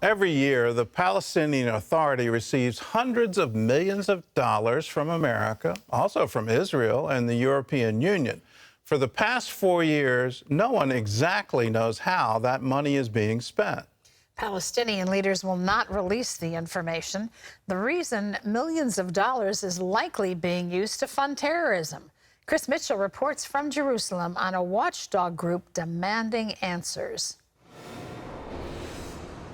Every year, the Palestinian Authority receives hundreds of millions of dollars from America, also from Israel and the European Union. For the past 4 years, no one exactly knows how that money is being spent. Palestinian leaders will not release the information. The reason millions of dollars is likely being used to fund terrorism. Chris Mitchell reports from Jerusalem on a watchdog group demanding answers.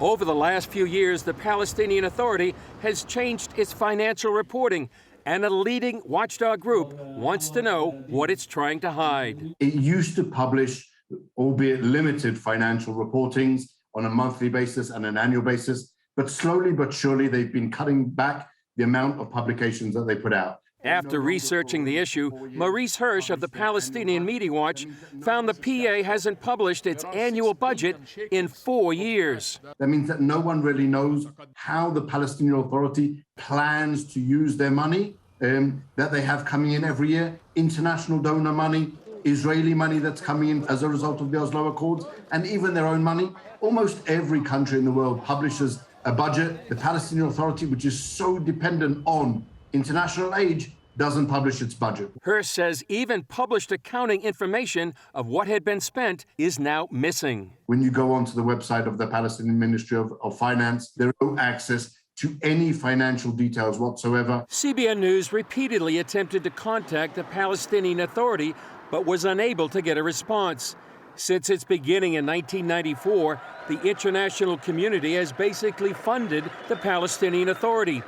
Over the last few years, the Palestinian Authority has changed its financial reporting, and a leading watchdog group wants to know what it's trying to hide. It used to publish, albeit limited, financial reportings on a monthly basis and an annual basis, but slowly but surely they've been cutting back the amount of publications that they put out. After researching the issue, Maurice Hirsch of the Palestinian Media Watch found the PA hasn't published its annual budget in 4 years. That means that no one really knows how the Palestinian Authority plans to use their money that they have coming in every year, international donor money, Israeli money that's coming in as a result of the Oslo Accords, and even their own money. Almost every country in the world publishes a budget. The Palestinian Authority, which is so dependent on international aid, doesn't publish its budget. Hirsch says even published accounting information of what had been spent is now missing. When you go onto the website of the Palestinian Ministry of Finance, there is no access to any financial details whatsoever. CBN News repeatedly attempted to contact the Palestinian Authority, but was unable to get a response. Since its beginning in 1994, the international community has basically funded the Palestinian Authority.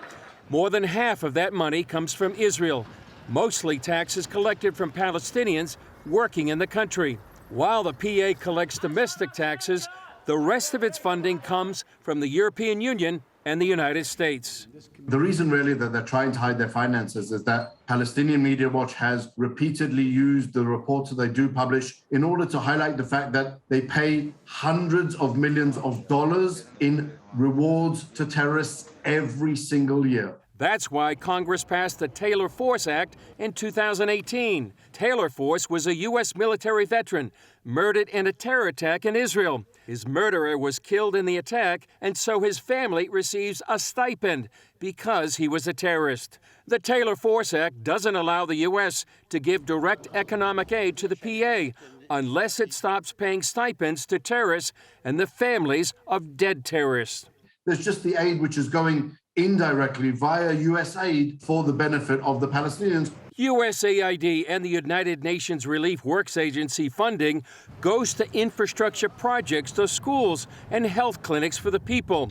More than half of that money comes from Israel, mostly taxes collected from Palestinians working in the country. While the PA collects domestic taxes, the rest of its funding comes from the European Union and the United States. The reason really that they're trying to hide their finances is that Palestinian Media Watch has repeatedly used the reports that they do publish in order to highlight the fact that they pay hundreds of millions of dollars in rewards to terrorists every single year. That's why Congress passed the Taylor Force Act in 2018. Taylor Force was a U.S. military veteran murdered in a terror attack in Israel. His murderer was killed in the attack, and so his family receives a stipend because he was a terrorist. The Taylor Force Act doesn't allow the U.S. to give direct economic aid to the PA unless it stops paying stipends to terrorists and the families of dead terrorists. There's just the aid which is going indirectly via U.S. aid for the benefit of the Palestinians. USAID and the United Nations Relief Works Agency funding goes to infrastructure projects, to schools and health clinics for the people.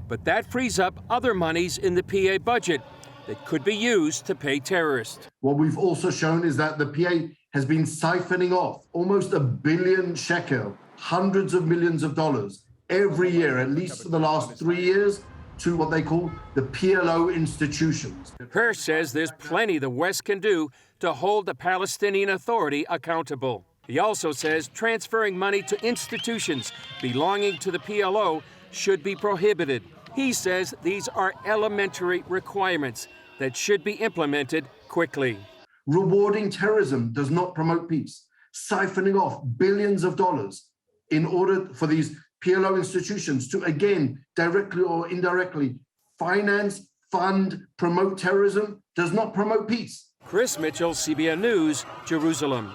But that frees up other monies in the PA budget that could be used to pay terrorists. What we've also shown is that the PA has been siphoning off almost $1 billion shekel, hundreds of millions of dollars, every year, at least for the last 3 years, to what they call the PLO institutions. Hirsch says there's plenty the West can do to hold the Palestinian Authority accountable. He also says transferring money to institutions belonging to the PLO should be prohibited. He says these are elementary requirements that should be implemented quickly. Rewarding terrorism does not promote peace. Siphoning off billions of dollars in order for these PLO institutions to, again, directly or indirectly finance, fund, promote terrorism does not promote peace. Chris Mitchell, CBN News, Jerusalem.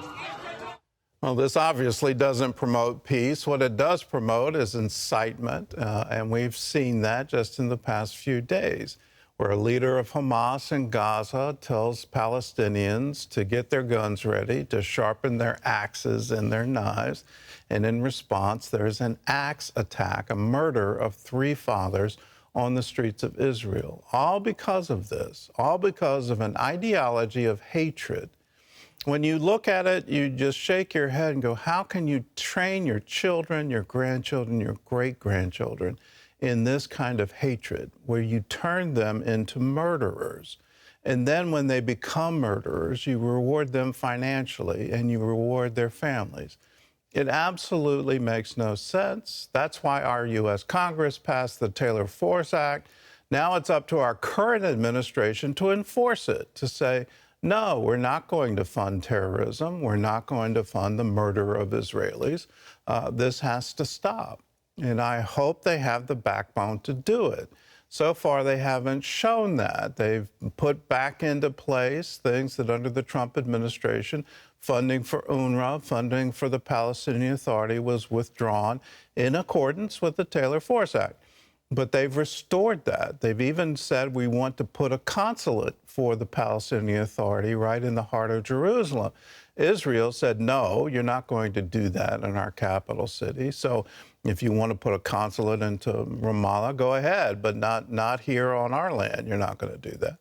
Well, this obviously doesn't promote peace. What it does promote is incitement, and we've seen that just in the past few days, where a leader of Hamas in Gaza tells Palestinians to get their guns ready, to sharpen their axes and their knives. And in response, there's an axe attack, a murder of 3 fathers on the streets of Israel. All because of this, all because of an ideology of hatred. When you look at it, you just shake your head and go, how can you train your children, your grandchildren, your great-grandchildren in this kind of hatred, where you turn them into murderers? And then when they become murderers, you reward them financially and you reward their families. It absolutely makes no sense. That's why our U.S. Congress passed the Taylor Force Act. Now it's up to our current administration to enforce it, to say, no, we're not going to fund terrorism. We're not going to fund the murder of Israelis. This has to stop. And I hope they have the backbone to do it. So far, they haven't shown that. They've put back into place things that under the Trump administration, funding for UNRWA, funding for the Palestinian Authority was withdrawn in accordance with the Taylor Force Act. But they've restored that. They've even said we want to put a consulate for the Palestinian Authority right in the heart of Jerusalem. Israel said, no, you're not going to do that in our capital city. So if you want to put a consulate into Ramallah, go ahead, but not here on our land. You're not going to do that.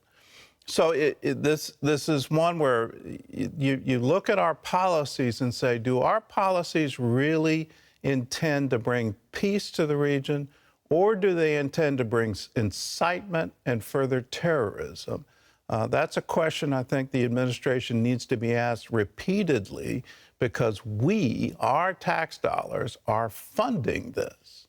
So this is one where you look at our policies and say, do our policies really intend to bring peace to the region, or do they intend to bring incitement and further terrorism? That's a question I think the administration needs to be asked repeatedly, because our tax dollars are funding this.